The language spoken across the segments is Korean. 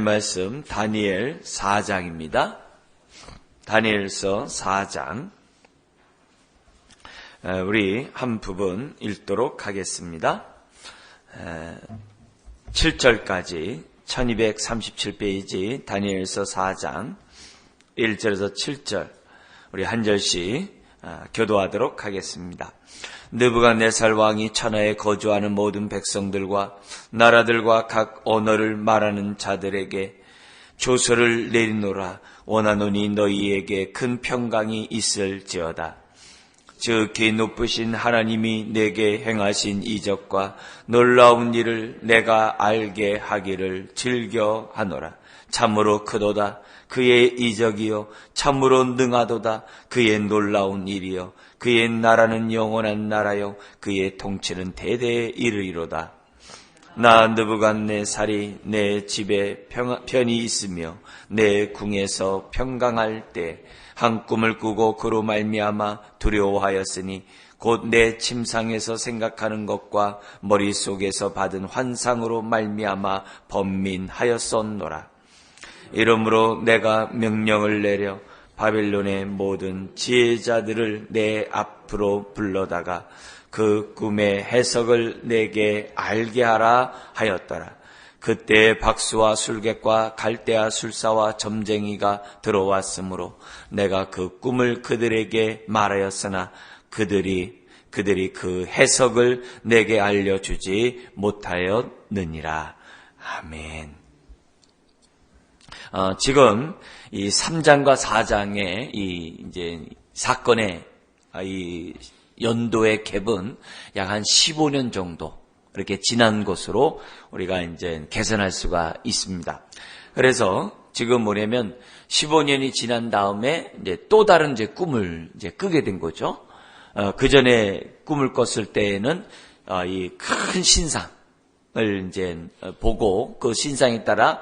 하나님 말씀 다니엘 4장입니다. 다니엘서 4장 우리 한 부분 읽도록 하겠습니다. 7절까지 1237페이지 다니엘서 4장 1절에서 7절 우리 한 절씩 교도하도록 하겠습니다. 느부갓네살 왕이 천하에 거주하는 모든 백성들과 나라들과 각 언어를 말하는 자들에게 조서를 내리노라. 원하노니 너희에게 큰 평강이 있을지어다. 즉히 높으신 하나님이 내게 행하신 이적과 놀라운 일을 내가 알게 하기를 즐겨하노라. 참으로 크도다. 그의 이적이요 참으로 능하도다. 그의 놀라운 일이요 그의 나라는 영원한 나라요 그의 통치는 대대에 이르리로다. 나 느부갓네살이 내 집에 편히 있으며 내 궁에서 평강할 때 한 꿈을 꾸고 그로 말미암아 두려워하였으니 곧 내 침상에서 생각하는 것과 머릿속에서 받은 환상으로 말미암아 번민하였었노라. 이러므로 내가 명령을 내려 바벨론의 모든 지혜자들을 내 앞으로 불러다가 그 꿈의 해석을 내게 알게 하라 하였더라. 그때 박수와 술객과 갈대아 술사와 점쟁이가 들어왔으므로 내가 그 꿈을 그들에게 말하였으나 그들이 그 해석을 내게 알려주지 못하였느니라. 아멘. 지금 이 3장과 4장의 이제 사건의 이 연도의 갭은 약 한 15년 정도 이렇게 지난 것으로 우리가 이제 계산할 수가 있습니다. 그래서 지금 뭐냐면 15년이 지난 다음에 이제 또 다른 이제 꿈을 이제 꾸게 된 거죠. 그 전에 꿈을 꿨을 때에는 이 큰 신상을 이제 보고 그 신상에 따라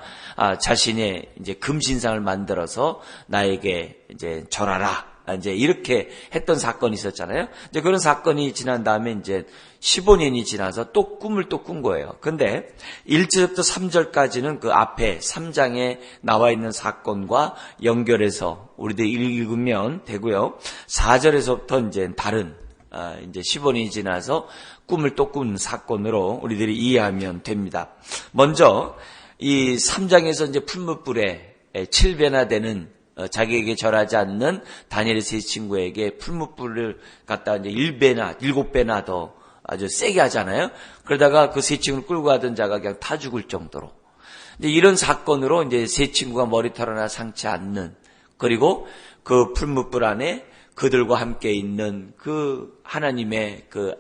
자신의 이제 금신상을 만들어서 나에게 이제 절하라. 이제 이렇게 했던 사건이 있었잖아요. 이제 그런 사건이 지난 다음에 이제 15년이 지나서 또 꿈을 또 꾼 거예요. 근데 1절부터 3절까지는 그 앞에 3장에 나와 있는 사건과 연결해서 우리들이 읽으면 되고요. 4절에서부터 이제 다른 이제 15년이 지나서 꿈을 또 꾼 사건으로 우리들이 이해하면 됩니다. 먼저 이 3장에서 이제 풀무불에 7배나 되는 자기에게 절하지 않는 다니엘의 세 친구에게 풀무불을 갖다 이제 1배나 7배나 더 아주 세게 하잖아요. 그러다가 그 세 친구를 끌고 가던 자가 그냥 타 죽을 정도로. 이제 이런 사건으로 이제 세 친구가 머리털 하나 상치 않는, 그리고 그 풀무불 안에 그들과 함께 있는 그 하나님의 그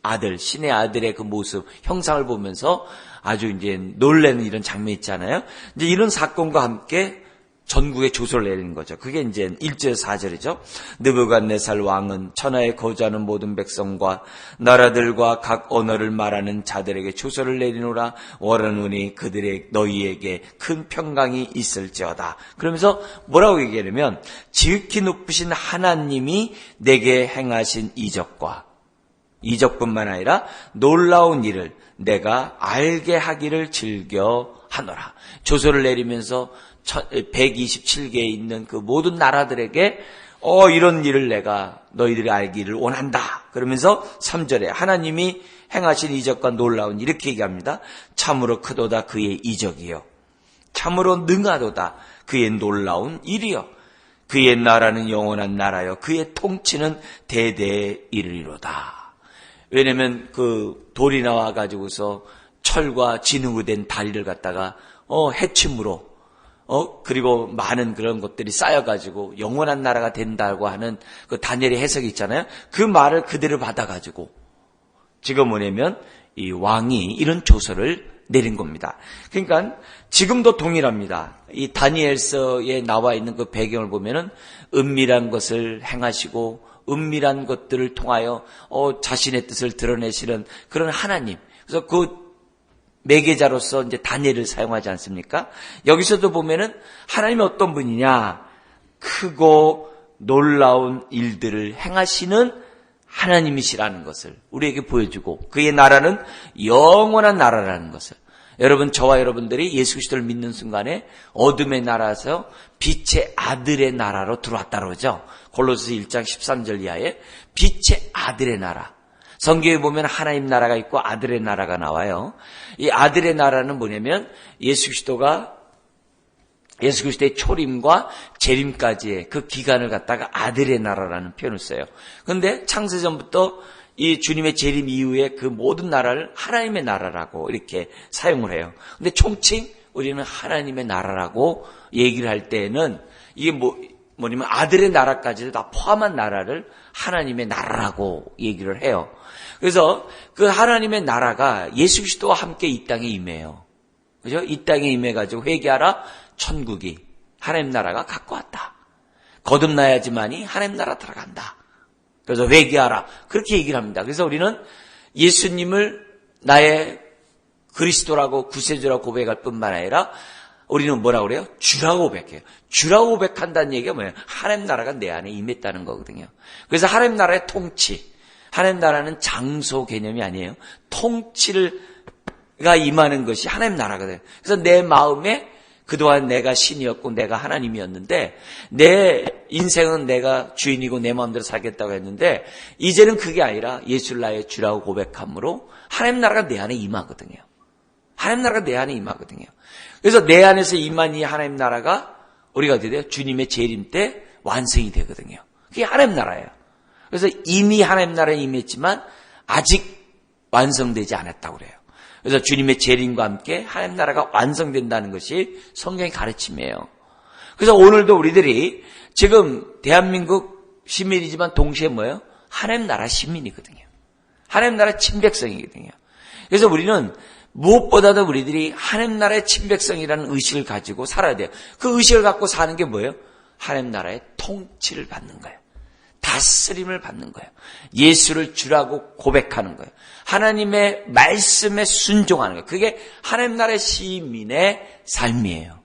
아들, 신의 아들의 그 모습, 형상을 보면서 아주 이제 놀라는 이런 장면 있잖아요. 이제 이런 사건과 함께 전국에 조서를 내리는 거죠. 그게 이제 1절 4절이죠. 느부갓네살 왕은 천하에 거주하는 모든 백성과 나라들과 각 언어를 말하는 자들에게 조서를 내리노라. 원하노니 너희에게 큰 평강이 있을지어다. 그러면서 뭐라고 얘기하냐면 지극히 높으신 하나님이 내게 행하신 이적뿐만 아니라 놀라운 일을 내가 알게 하기를 즐겨하노라. 조서를 내리면서 127개에 있는 그 모든 나라들에게 이런 일을 내가 너희들이 알기를 원한다. 그러면서 3절에 하나님이 행하신 이적과 놀라운 이렇게 얘기합니다. 참으로 크도다 그의 이적이요 참으로 능하도다 그의 놀라운 일이요 그의 나라는 영원한 나라요 그의 통치는 대대에 이르리로다. 왜냐면 그 돌이 나와 가지고서 철과 진흙으로 된 다리를 갖다가 해침으로 그리고 많은 그런 것들이 쌓여가지고 영원한 나라가 된다고 하는 그 다니엘의 해석이 있잖아요. 그 말을 그대로 받아가지고 지금 뭐냐면 이 왕이 이런 조서를 내린 겁니다. 그러니까 지금도 동일합니다. 이 다니엘서에 나와 있는 그 배경을 보면은 은밀한 것을 행하시고 은밀한 것들을 통하여 자신의 뜻을 드러내시는 그런 하나님. 그래서 그 매개자로서 이제 다니엘을 사용하지 않습니까? 여기서도 보면은 하나님이 어떤 분이냐? 크고 놀라운 일들을 행하시는 하나님이시라는 것을 우리에게 보여주고 그의 나라는 영원한 나라라는 것을 여러분, 저와 여러분들이 예수 그리스도를 믿는 순간에 어둠의 나라에서 빛의 아들의 나라로 들어왔다 그러죠. 골로새 1장 13절 이하에 빛의 아들의 나라. 성경에 보면 하나님 나라가 있고 아들의 나라가 나와요. 이 아들의 나라는 뭐냐면 예수 그리스도의 초림과 재림까지의 그 기간을 갖다가 아들의 나라라는 표현을 써요. 그런데 창세전부터 이 주님의 재림 이후에 그 모든 나라를 하나님의 나라라고 이렇게 사용을 해요. 근데 총칭 우리는 하나님의 나라라고 얘기를 할 때는 이게 뭐냐면 아들의 나라까지도 다 포함한 나라를 하나님의 나라라고 얘기를 해요. 그래서 그 하나님의 나라가 예수 그리스도와 함께 이 땅에 임해요. 그죠? 이 땅에 임해가지고 회개하라, 천국이 하나님 나라가 갖고 왔다. 거듭나야지만이 하나님 나라 들어간다. 그래서 회개하라, 그렇게 얘기를 합니다. 그래서 우리는 예수님을 나의 그리스도라고 구세주라고 고백할 뿐만 아니라 우리는 뭐라고 그래요? 주라고 고백해요. 주라고 고백한다는 얘기가 뭐예요? 하나님 나라가 내 안에 임했다는 거거든요. 그래서 하나님 나라의 통치, 하나님 나라는 장소 개념이 아니에요. 통치가 임하는 것이 하나님 나라거든요. 그래서 내 마음에 그동안 내가 신이었고 내가 하나님이었는데 내 인생은 내가 주인이고 내 마음대로 살겠다고 했는데 이제는 그게 아니라 예수를 나의 주라고 고백함으로 하나님 나라가 내 안에 임하거든요. 하나님 나라가 내 안에 임하거든요. 그래서 내 안에서 임한 이 하나님 나라가 우리가 어떻게 돼요? 주님의 재림 때 완성이 되거든요. 그게 하나님 나라예요. 그래서 이미 하나님 나라에 임했지만 아직 완성되지 않았다고 그래요. 그래서 주님의 재림과 함께 하나님 나라가 완성된다는 것이 성경의 가르침이에요. 그래서 오늘도 우리들이 지금 대한민국 시민이지만 동시에 뭐예요? 하나님 나라 시민이거든요. 하나님 나라 친백성이거든요. 그래서 우리는 무엇보다도 우리들이 하나님 나라의 친백성이라는 의식을 가지고 살아야 돼요. 그 의식을 갖고 사는 게 뭐예요? 하나님 나라의 통치를 받는 거예요. 다스림을 받는 거예요. 예수를 주라고 고백하는 거예요. 하나님의 말씀에 순종하는 거예요. 그게 하나님 나라의 시민의 삶이에요.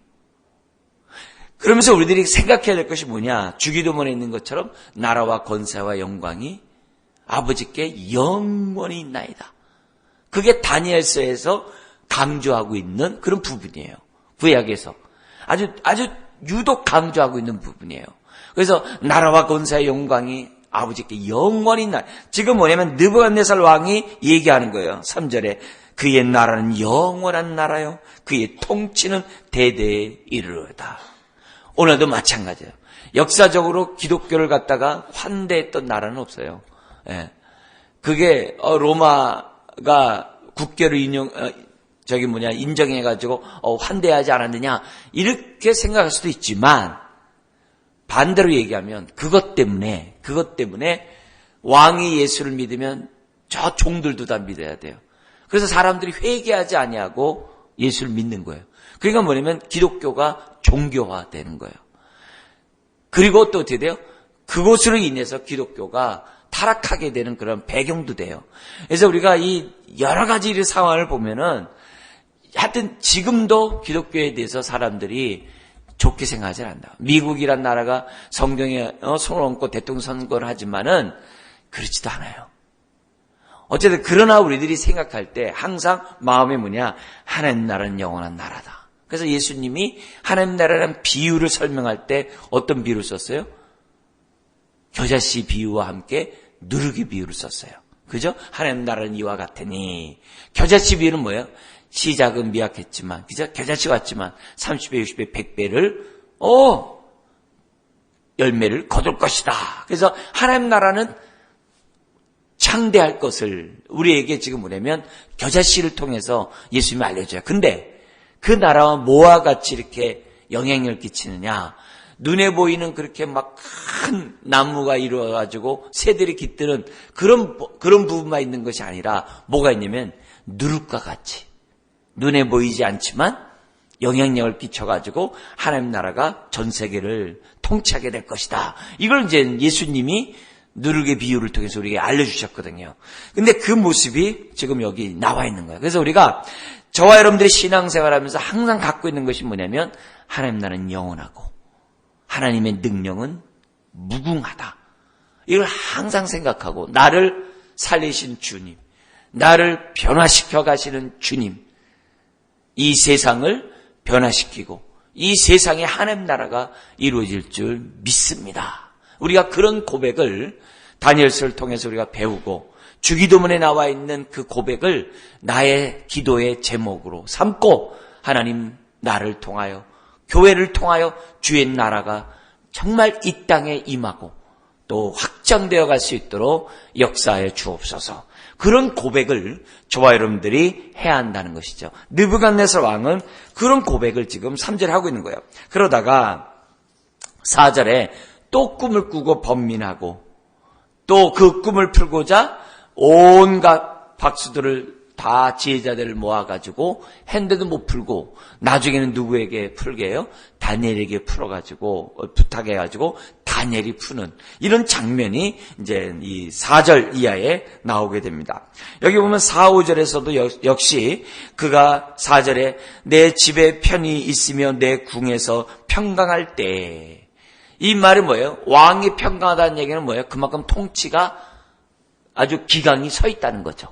그러면서 우리들이 생각해야 될 것이 뭐냐? 주기도문에 있는 것처럼 나라와 권세와 영광이 아버지께 영원히 있나이다. 그게 다니엘서에서 강조하고 있는 그런 부분이에요. 구약에서 아주 유독 강조하고 있는 부분이에요. 그래서 나라와 권세의 영광이 아버지께 영원히 있나. 지금 뭐냐면 느부갓네살 왕이 얘기하는 거예요. 3절에 그의 나라는 영원한 나라요, 그의 통치는 대대에 이르르다. 오늘도 마찬가지예요. 역사적으로 기독교를 갖다가 환대했던 나라는 없어요. 예. 그게 로마가 국교를 인정해가지고 환대하지 않았느냐 이렇게 생각할 수도 있지만 반대로 얘기하면 그것 때문에 왕이 예수를 믿으면 저 종들도 다 믿어야 돼요. 그래서 사람들이 회개하지 아니하고 예수를 믿는 거예요. 그러니까 뭐냐면 기독교가 종교화되는 거예요. 그리고 또 어떻게 돼요? 그것으로 인해서 기독교가 타락하게 되는 그런 배경도 돼요. 그래서 우리가 이 여러 가지 상황을 보면은 하여튼 지금도 기독교에 대해서 사람들이 좋게 생각하지 않는다. 미국이란 나라가 성경에 손을 얹고 대통령 선거를 하지만은 그렇지도 않아요. 어쨌든 그러나 우리들이 생각할 때 항상 마음에 뭐냐? 하나님 나라는 영원한 나라다. 그래서 예수님이 하나님 나라라는 비유를 설명할 때 어떤 비유를 썼어요? 겨자씨 비유와 함께 누르기 비유를 썼어요. 그죠? 하나님 나라는 이와 같으니. 겨자씨 비유는 뭐예요? 시작은 미약했지만, 그죠? 겨자씨 같지만 30배, 60배, 100배를 열매를 거둘 것이다. 그래서 하나님 나라는 창대할 것을 우리에게 지금 뭐냐면 겨자씨를 통해서 예수님이 알려줘요. 근데 그 나라와 뭐와 같이 이렇게 영향력을 끼치느냐? 눈에 보이는 그렇게 막 큰 나무가 이루어가지고 새들이 깃드는 그런 부분만 있는 것이 아니라 뭐가 있냐면 누룩과 같이 눈에 보이지 않지만 영향력을 끼쳐가지고 하나님 나라가 전 세계를 통치하게 될 것이다. 이걸 이제 예수님이 누룩의 비유를 통해서 우리에게 알려주셨거든요. 근데 그 모습이 지금 여기 나와 있는 거예요. 그래서 우리가 저와 여러분들이 신앙생활하면서 항상 갖고 있는 것이 뭐냐면 하나님 나라는 영원하고 하나님의 능력은 무궁하다. 이걸 항상 생각하고 나를 살리신 주님, 나를 변화시켜 가시는 주님, 이 세상을 변화시키고 이 세상의 하나님 나라가 이루어질 줄 믿습니다. 우리가 그런 고백을 다니엘서를 통해서 우리가 배우고 주기도문에 나와 있는 그 고백을 나의 기도의 제목으로 삼고 하나님 나를 통하여 교회를 통하여 주의 나라가 정말 이 땅에 임하고 또 확장되어 갈 수 있도록 역사해 주옵소서. 그런 고백을 저와 여러분들이 해야 한다는 것이죠. 느부갓네살 왕은 그런 고백을 지금 3절에 하고 있는 거예요. 그러다가 4절에 또 꿈을 꾸고 번민하고 또 그 꿈을 풀고자 온갖 박수들을 다 지혜자들을 모아가지고 했는데도 못 풀고 나중에는 누구에게 풀게 해요? 다니엘에게 풀어가지고 부탁해가지고 다니엘이 푸는 이런 장면이 이제 이 4절 이하에 나오게 됩니다. 여기 보면 4, 5절에서도 역시 그가 4절에 내 집에 편히 있으며 내 궁에서 평강할 때 이 말이 뭐예요? 왕이 평강하다는 얘기는 뭐예요? 그만큼 통치가 아주 기강이 서 있다는 거죠.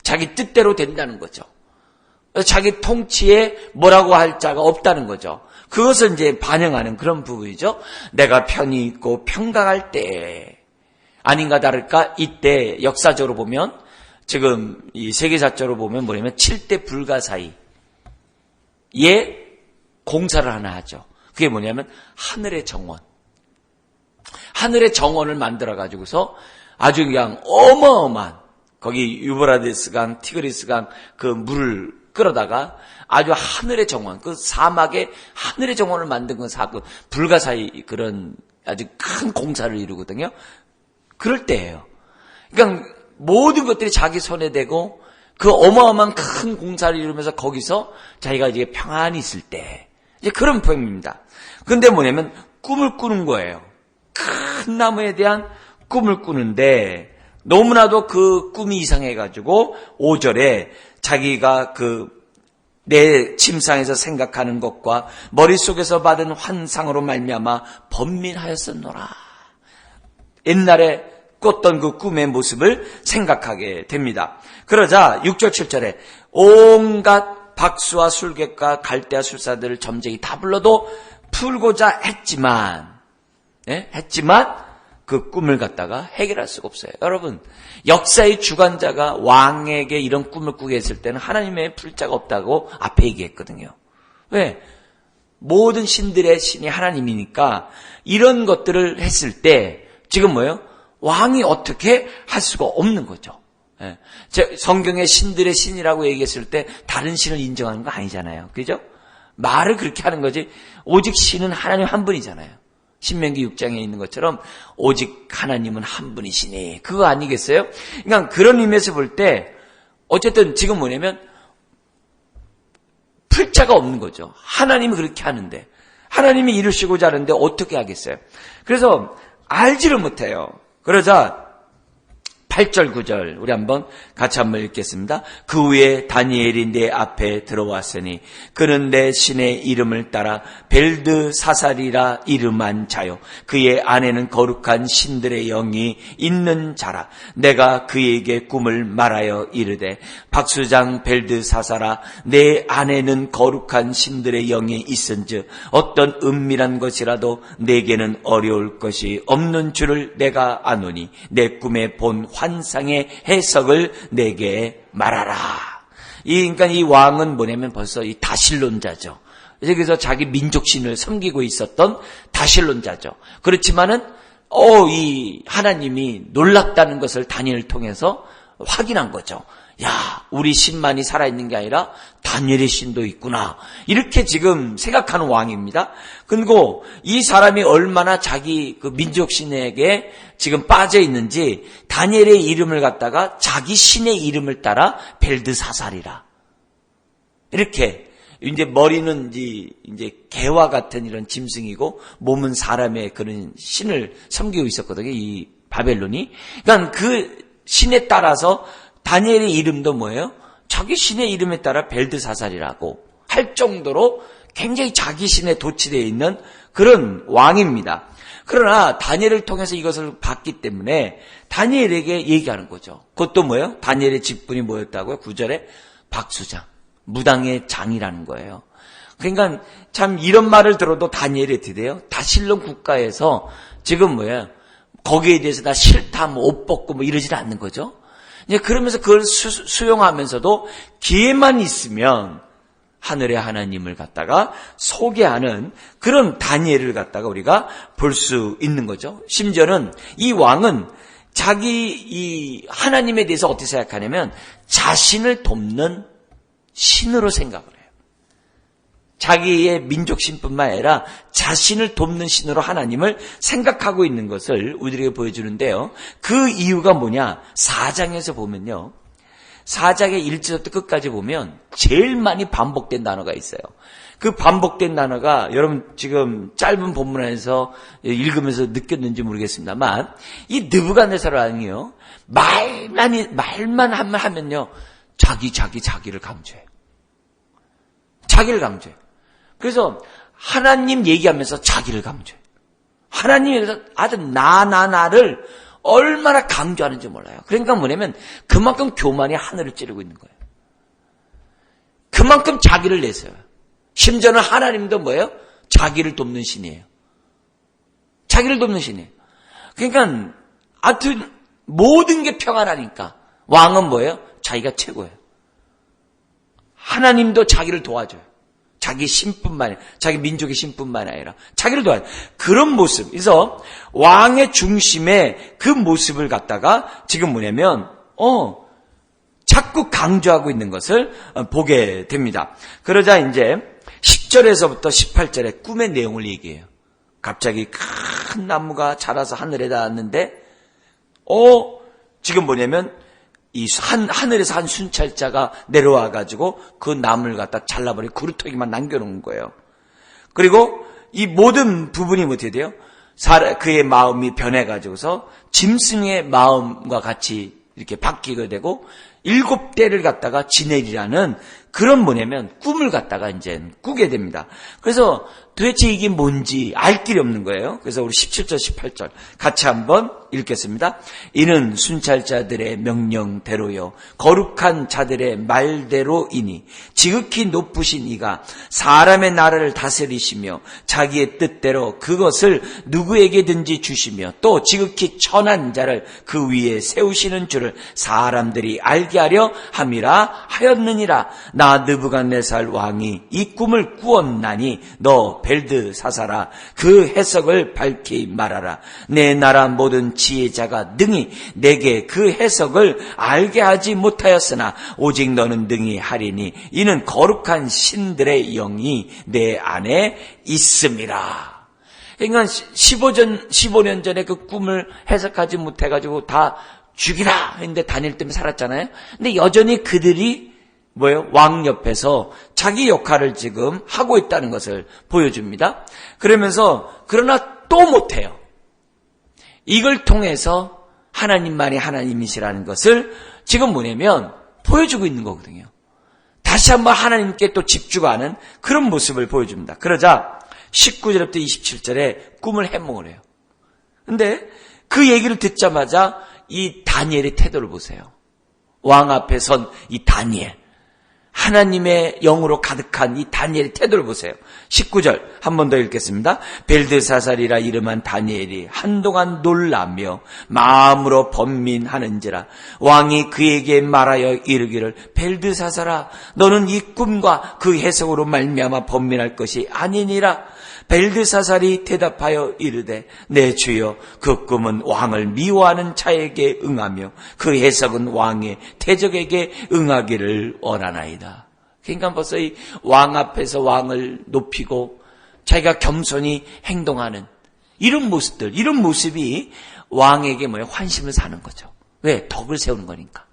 자기 뜻대로 된다는 거죠. 자기 통치에 뭐라고 할 자가 없다는 거죠. 그것을 이제 반영하는 그런 부분이죠. 내가 편히 있고 평강할 때 아닌가 다를까 이때 역사적으로 보면 지금 이 세계사적으로 보면 뭐냐면 7대 불가사의에 공사를 하나 하죠. 그게 뭐냐면 하늘의 정원. 하늘의 정원을 만들어 가지고서 아주 그냥 어마어마한 거기 유브라데스 강, 티그리스 강 그 물을 끌어다가 아주 하늘의 정원, 그 사막에 하늘의 정원을 만든 건 사건, 불가사의 그런 아주 큰 공사를 이루거든요. 그럴 때예요. 그러니까 모든 것들이 자기 손에 대고 그 어마어마한 큰 공사를 이루면서 거기서 자기가 이제 평안히 있을 때 이제 그런 표현입니다. 근데 뭐냐면 꿈을 꾸는 거예요. 큰 나무에 대한 꿈을 꾸는데 너무나도 그 꿈이 이상해가지고 5절에 자기가 내 침상에서 생각하는 것과 머릿속에서 받은 환상으로 말미암아 번민하였었노라. 옛날에 꿨던 그 꿈의 모습을 생각하게 됩니다. 그러자 6절 7절에 온갖 박수와 술객과 갈대와 술사들을 점쟁이 다 불러도 풀고자 했지만 그 꿈을 갖다가 해결할 수가 없어요. 여러분, 역사의 주관자가 왕에게 이런 꿈을 꾸게 했을 때는 하나님의 풀자가 없다고 앞에 얘기했거든요. 왜? 모든 신들의 신이 하나님이니까 이런 것들을 했을 때 지금 뭐예요? 왕이 어떻게 할 수가 없는 거죠. 성경의 신들의 신이라고 얘기했을 때 다른 신을 인정하는 거 아니잖아요. 그죠? 말을 그렇게 하는 거지 오직 신은 하나님 한 분이잖아요. 신명기 6장에 있는 것처럼 오직 하나님은 한 분이시니 그거 아니겠어요? 그러니까 그런 의미에서 볼 때 어쨌든 지금 뭐냐면 풀자가 없는 거죠. 하나님이 그렇게 하는데 하나님이 이루시고자 하는데 어떻게 하겠어요? 그래서 알지를 못해요. 그러자 8절 9절 우리 한번 같이 한번 읽겠습니다. 그 후에 다니엘이 내 앞에 들어왔으니 그는 내 신의 이름을 따라 벨드사살이라 이름한 자요 그의 안에는 거룩한 신들의 영이 있는 자라. 내가 그에게 꿈을 말하여 이르되 박수장 벨드사살아 내 안에는 거룩한 신들의 영이 있은즉 어떤 은밀한 것이라도 내게는 어려울 것이 없는 줄을 내가 아노니 내 꿈에 본 환상의 해석을 내게 말하라. 그러니까 이 왕은 뭐냐면 벌써 이 다실론자죠. 그래서 자기 민족신을 섬기고 있었던 다실론자죠. 그렇지만은 이 하나님이 놀랍다는 것을 다니엘을 통해서 확인한 거죠. 야, 우리 신만이 살아있는 게 아니라 다니엘의 신도 있구나. 이렇게 지금 생각하는 왕입니다. 그리고 이 사람이 얼마나 자기 그 민족신에게 지금 빠져 있는지 다니엘의 이름을 갖다가 자기 신의 이름을 따라 벨드사살이라. 이렇게 이제 머리는 이제 개와 같은 이런 짐승이고 몸은 사람의 그런 신을 섬기고 있었거든요. 이 바벨론이. 그러니까 그 신에 따라서 다니엘의 이름도 뭐예요? 자기 신의 이름에 따라 벨드사살이라고 할 정도로 굉장히 자기 신에 도취되어 있는 그런 왕입니다. 그러나 다니엘을 통해서 이것을 봤기 때문에 다니엘에게 얘기하는 거죠. 그것도 뭐예요? 다니엘의 직분이 뭐였다고요? 9절에 박수장. 무당의 장이라는 거예요. 그러니까 참 이런 말을 들어도 다니엘이 어떻게 돼요? 다실론 국가에서 지금 거기에 대해서 다 싫다, 옷 벗고 이러지 않는 거죠. 이제 그러면서 그걸 수용하면서도 기회만 있으면 하늘의 하나님을 갖다가 소개하는 그런 다니엘을 갖다가 우리가 볼 수 있는 거죠. 심지어는 이 왕은 자기 이 하나님에 대해서 어떻게 생각하냐면 자신을 돕는 신으로 생각을 해요. 자기의 민족 신뿐만 아니라 자신을 돕는 신으로 하나님을 생각하고 있는 것을 우리에게 보여주는데요. 그 이유가 뭐냐? 4장에서 보면요. 4장의 1절부터 끝까지 보면 제일 많이 반복된 단어가 있어요. 그 반복된 단어가 여러분 지금 짧은 본문 안에서 읽으면서 느꼈는지 모르겠습니다만 이 느부갓네살 왕이요. 말만 하면요. 자기를 강조해요. 자기를 강조해요. 그래서 하나님 얘기하면서 자기를 강조해요. 하나님에서 아주 나를 얼마나 강조하는지 몰라요. 그러니까 뭐냐면 그만큼 교만이 하늘을 찌르고 있는 거예요. 그만큼 자기를 내세워요. 심지어는 하나님도 뭐예요? 자기를 돕는 신이에요. 자기를 돕는 신이에요. 그러니까 하여튼 모든 게 평안하니까 왕은 뭐예요? 자기가 최고예요. 하나님도 자기를 도와줘요. 자기 신뿐만 아니라 자기 민족의 신뿐만 아니라 자기를 도와요. 그런 모습. 그래서 왕의 중심에 그 모습을 갖다가 지금 뭐냐면 자꾸 강조하고 있는 것을 보게 됩니다. 그러자 이제 10절에서부터 18절에 꿈의 내용을 얘기해요. 갑자기 큰 나무가 자라서 하늘에 닿았는데 지금 뭐냐면 이 하늘에서 한 순찰자가 내려와 가지고 그 나무를 갖다 잘라버리고 그루터기만 남겨놓은 거예요. 그리고 이 모든 부분이 어떻게 돼요? 그의 마음이 변해가지고서 짐승의 마음과 같이 이렇게 바뀌게 되고 7대를 갖다가 지내리라는 그런 뭐냐면 꿈을 갖다가 이제 꾸게 됩니다. 그래서 도대체 이게 뭔지 알 길이 없는 거예요. 그래서 우리 17절, 18절 같이 한번 읽겠습니다. 이는 순찰자들의 명령대로요 거룩한 자들의 말대로이니 지극히 높으신 이가 사람의 나라를 다스리시며 자기의 뜻대로 그것을 누구에게든지 주시며 또 지극히 천한 자를 그 위에 세우시는 줄을 사람들이 알게 하려 함이라 하였느니라. 나 느부갓네살 왕이 이 꿈을 꾸었나니 너 벨드사사라 그 해석을 밝히 말하라. 내 나라 모든 지혜자가 능히 내게 그 해석을 알게 하지 못하였으나 오직 너는 능히 하리니 이는 거룩한 신들의 영이 내 안에 있음이라. 그러니까 15년 전에 그 꿈을 해석하지 못해가지고 다 죽이라 했는데 다니엘 때문에 살았잖아요. 근데 여전히 그들이 왕 옆에서 자기 역할을 지금 하고 있다는 것을 보여줍니다. 그러면서 그러나 또 못해요. 이걸 통해서 하나님만이 하나님이시라는 것을 지금 뭐냐면 보여주고 있는 거거든요. 다시 한번 하나님께 또 집중하는 그런 모습을 보여줍니다. 그러자 19절부터 27절에 꿈을 해몽을 해요. 근데 그 얘기를 듣자마자 이 다니엘의 태도를 보세요. 왕 앞에 선 이 다니엘. 하나님의 영으로 가득한 이 다니엘의 태도를 보세요. 19절 한 번 더 읽겠습니다. 벨드사살이라 이름한 다니엘이 한동안 놀라며 마음으로 번민하는지라. 왕이 그에게 말하여 이르기를 벨드사살아 너는 이 꿈과 그 해석으로 말미암아 번민할 것이 아니니라. 벨드사살이 대답하여 이르되 내 주여 그 꿈은 왕을 미워하는 자에게 응하며 그 해석은 왕의 태적에게 응하기를 원하나이다. 그러니까 벌써 이 왕 앞에서 왕을 높이고 자기가 겸손히 행동하는 이런 모습들, 이런 모습이 왕에게 환심을 사는 거죠. 왜? 덕을 세우는 거니까.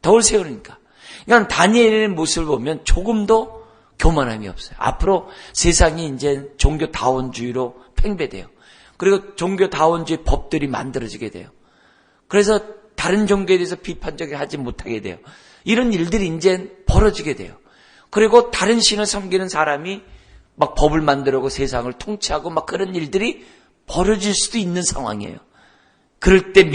덕을 세우니까. 그러니까 다니엘의 모습을 보면 조금도 교만함이 없어요. 앞으로 세상이 이제 종교다원주의로 팽배돼요. 그리고 종교다원주의 법들이 만들어지게 돼요. 그래서 다른 종교에 대해서 비판적이 하지 못하게 돼요. 이런 일들이 이제 벌어지게 돼요. 그리고 다른 신을 섬기는 사람이 막 법을 만들고 세상을 통치하고 막 그런 일들이 벌어질 수도 있는 상황이에요. 그럴 때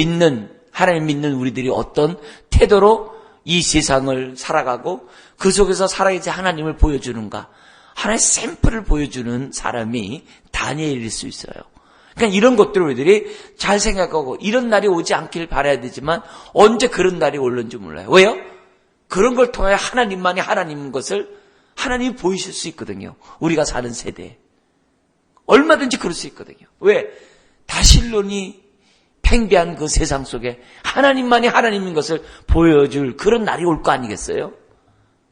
하나님 믿는 우리들이 어떤 태도로 이 세상을 살아가고 그 속에서 살아야지 하나님을 보여주는가, 하나의 샘플을 보여주는 사람이 다니엘일 수 있어요. 그러니까 이런 것들을 우리들이 잘 생각하고 이런 날이 오지 않길 바라야 되지만 언제 그런 날이 올는지 몰라요. 왜요? 그런 걸 통해 하나님만이 하나님인 것을 하나님이 보이실 수 있거든요. 우리가 사는 세대에. 얼마든지 그럴 수 있거든요. 왜? 다실론이 팽배한 그 세상 속에 하나님만이 하나님인 것을 보여줄 그런 날이 올 거 아니겠어요?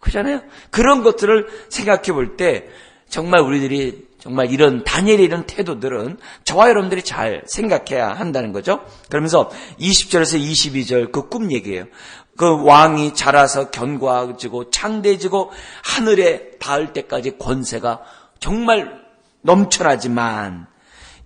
그렇잖아요? 그런 것들을 생각해 볼 때 정말 우리들이 정말 이런 다니엘의 이런 태도들은 저와 여러분들이 잘 생각해야 한다는 거죠. 그러면서 20절에서 22절 그 꿈 얘기예요. 그 왕이 자라서 견고해지고 창대해지고 하늘에 닿을 때까지 권세가 정말 넘쳐나지만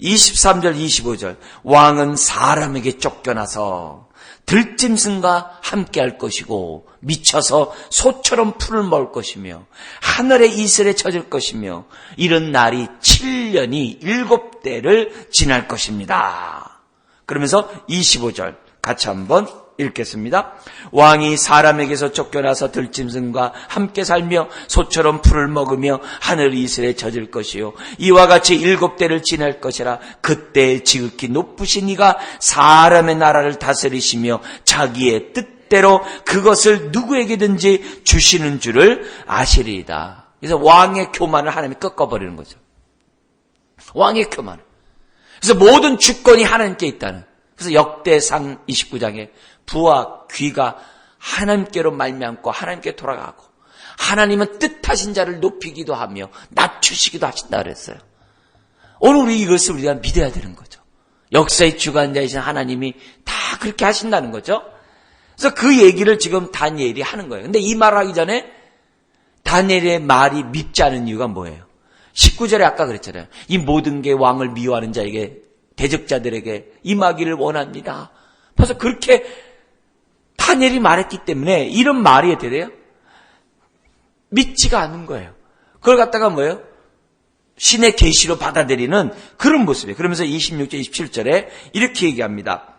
23절 25절 왕은 사람에게 쫓겨나서 들짐승과 함께할 것이고 미쳐서 소처럼 풀을 먹을 것이며 하늘의 이슬에 젖을 것이며 이런 날이 7년이 7대를 지날 것입니다. 그러면서 25절 같이 한번 읽겠습니다. 왕이 사람에게서 쫓겨나서 들짐승과 함께 살며 소처럼 풀을 먹으며 하늘 이슬에 젖을 것이요 이와 같이 7대를 지날 것이라. 그때 지극히 높으신 이가 사람의 나라를 다스리시며 자기의 뜻대로 그것을 누구에게든지 주시는 줄을 아시리이다. 그래서 왕의 교만을 하나님이 꺾어버리는 거죠. 왕의 교만을. 그래서 모든 주권이 하나님께 있다는. 그래서 역대상 29장에 부와 귀가 하나님께로 말미암고 하나님께 돌아가고 하나님은 뜻하신 자를 높이기도 하며 낮추시기도 하신다 그랬어요. 오늘 우리 이것을 우리가 믿어야 되는 거죠. 역사의 주관자이신 하나님이 다 그렇게 하신다는 거죠. 그래서 그 얘기를 지금 다니엘이 하는 거예요. 근데 이 말을 하기 전에 다니엘의 말이 밉지 않은 이유가 뭐예요? 19절에 아까 그랬잖아요. 이 모든 게 왕을 미워하는 자에게 대적자들에게 임하기를 원합니다. 벌써 그렇게 다니엘이 말했기 때문에 이런 말이 돼요? 믿지가 않는 거예요. 그걸 갖다가 뭐예요? 신의 계시로 받아들이는 그런 모습이에요. 그러면서 26절 27절에 이렇게 얘기합니다.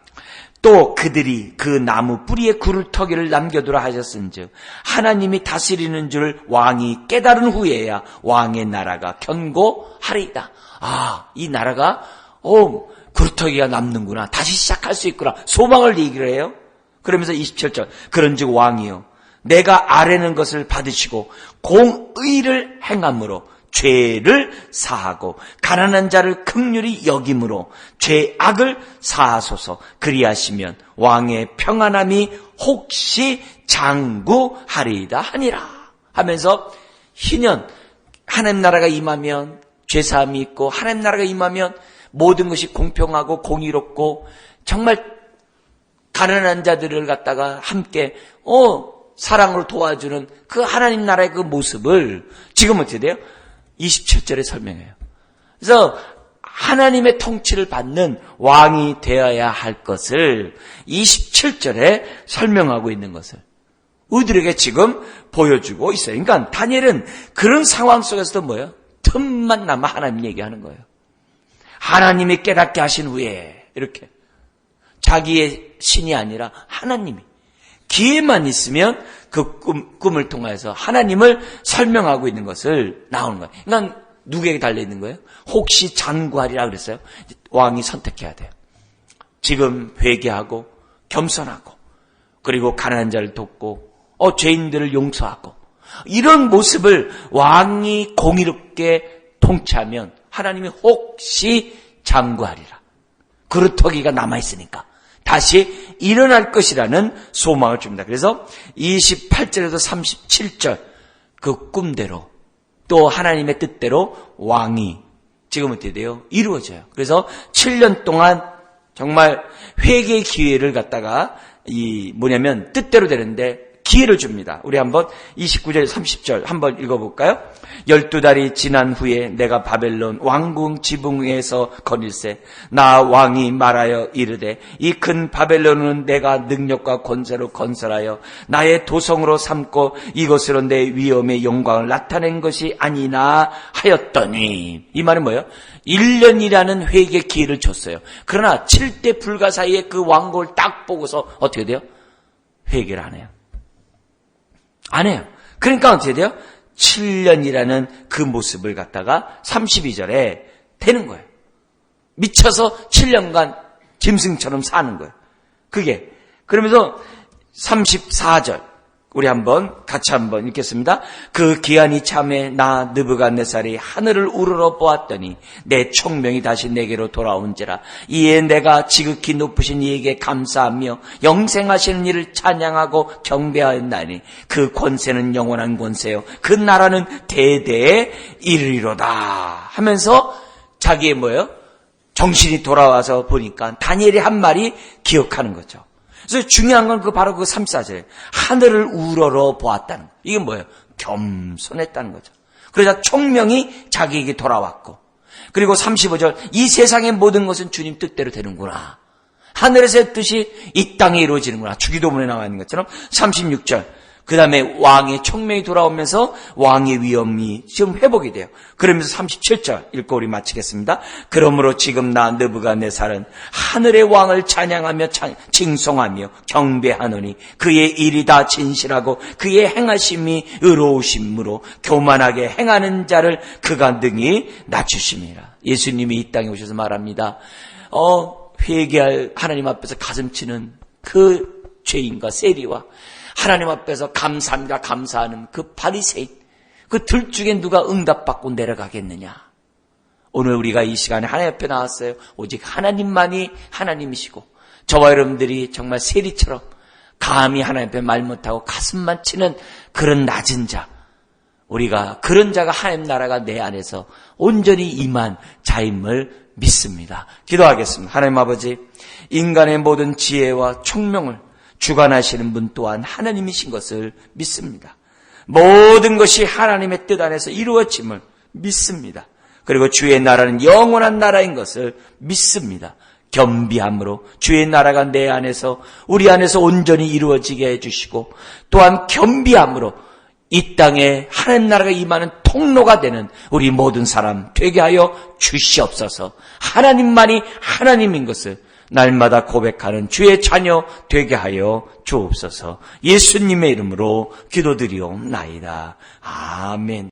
또 그들이 그 나무 뿌리에 굴을 터기를 남겨두라 하셨은즉 하나님이 다스리는 줄 왕이 깨달은 후에야 왕의 나라가 견고하리이다. 이 나라가 굴터기가 남는구나. 다시 시작할 수 있구나. 소망을 얘기를 해요. 그러면서 27절 그런즉 왕이요 내가 아뢰는 것을 받으시고 공의를 행함으로 죄를 사하고 가난한 자를 긍휼히 여김으로 죄악을 사하소서. 그리하시면 왕의 평안함이 혹시 장구하리이다 하니라 하면서 희년 하나님 나라가 임하면 죄사함이 있고 하나님 나라가 임하면 모든 것이 공평하고 공의롭고 정말 가난한 자들을 갖다가 함께 사랑으로 도와주는 그 하나님 나라의 그 모습을 지금 어떻게 돼요? 27절에 설명해요. 그래서 하나님의 통치를 받는 왕이 되어야 할 것을 27절에 설명하고 있는 것을 우리들에게 지금 보여주고 있어요. 그러니까 다니엘은 그런 상황 속에서도 뭐예요? 틈만 남아 하나님 얘기하는 거예요. 하나님이 깨닫게 하신 후에 이렇게 자기의 신이 아니라 하나님이 기회만 있으면 그 꿈을 통해서 하나님을 설명하고 있는 것을 나오는 거예요. 그러니까 누구에게 달려있는 거예요? 혹시 장구하리라 그랬어요. 왕이 선택해야 돼요. 지금 회개하고 겸손하고 그리고 가난한 자를 돕고 죄인들을 용서하고 이런 모습을 왕이 공의롭게 통치하면 하나님이 혹시 장구하리라. 그루터기가 남아있으니까 다시 일어날 것이라는 소망을 줍니다. 그래서 28절에서 37절 그 꿈대로 또 하나님의 뜻대로 왕이 지금 어떻게 돼요? 이루어져요. 그래서 7년 동안 정말 회개의 기회를 갖다가 뜻대로 되는데 기회를 줍니다. 우리 한번 29절 30절 한번 읽어볼까요? 12달이 지난 후에 내가 바벨론 왕궁 지붕에서 거닐세 나 왕이 말하여 이르되 이 큰 바벨론은 내가 능력과 권세로 건설하여 나의 도성으로 삼고 이것으로 내 위엄의 영광을 나타낸 것이 아니나 하였더니 이 말은 뭐예요? 1년이라는 회개 기회를 줬어요. 그러나 7대 불가 사이에 그 왕국을 딱 보고서 어떻게 돼요? 회개를 안 해요. 안 해요. 그러니까 어떻게 돼요? 7년이라는 그 모습을 갖다가 32절에 되는 거예요. 미쳐서 7년간 짐승처럼 사는 거예요. 그게. 그러면서 34절 우리 같이 한번 읽겠습니다. 그 기한이 참에 나 느부갓네살이 하늘을 우러러 보았더니 내 총명이 다시 내게로 돌아온지라. 이에 내가 지극히 높으신 이에게 감사하며 영생하시는 이를 찬양하고 경배하였나니 그 권세는 영원한 권세요 그 나라는 대대에 이르리로다 하면서 자기의 뭐예요? 정신이 돌아와서 보니까 다니엘이 한 말이 기억하는 거죠. 그래서 중요한 건 바로 그 34절에 하늘을 우러러 보았다는 거예요. 이게 뭐예요? 겸손했다는 거죠. 그러자 총명이 자기에게 돌아왔고, 그리고 35절 이 세상의 모든 것은 주님 뜻대로 되는구나. 하늘에서의 뜻이 이 땅에 이루어지는구나. 주기도문에 나와 있는 것처럼. 36절 그 다음에 왕의 총명이 돌아오면서 왕의 위엄이 지금 회복이 돼요. 그러면서 37절 읽고 우리 마치겠습니다. 그러므로 지금 나 느부갓네살은 하늘의 왕을 찬양하며 칭송하며 경배하노니 그의 일이 다 진실하고 그의 행하심이 의로우심으로 교만하게 행하는 자를 그가 능히 낮추심이라. 예수님이 이 땅에 오셔서 말합니다. 회개할 하나님 앞에서 가슴치는 그 죄인과 세리와 하나님 앞에서 감사합니다 감사하는 그 바리새인, 그 둘 중에 누가 응답받고 내려가겠느냐. 오늘 우리가 이 시간에 하나님 앞에 나왔어요. 오직 하나님만이 하나님이시고 저와 여러분들이 정말 세리처럼 감히 하나님 앞에 말 못하고 가슴만 치는 그런 낮은 자, 우리가 그런 자가 하나님 나라가 내 안에서 온전히 임한 자임을 믿습니다. 기도하겠습니다. 하나님 아버지, 인간의 모든 지혜와 총명을 주관하시는 분 또한 하나님이신 것을 믿습니다. 모든 것이 하나님의 뜻 안에서 이루어짐을 믿습니다. 그리고 주의 나라는 영원한 나라인 것을 믿습니다. 겸비함으로 주의 나라가 내 안에서 우리 안에서 온전히 이루어지게 해주시고, 또한 겸비함으로 이 땅에 하나님 나라가 임하는 통로가 되는 우리 모든 사람 되게 하여 주시옵소서. 하나님만이 하나님인 것을 날마다 고백하는 주의 자녀 되게 하여 주옵소서. 예수님의 이름으로 기도드리옵나이다. 아멘.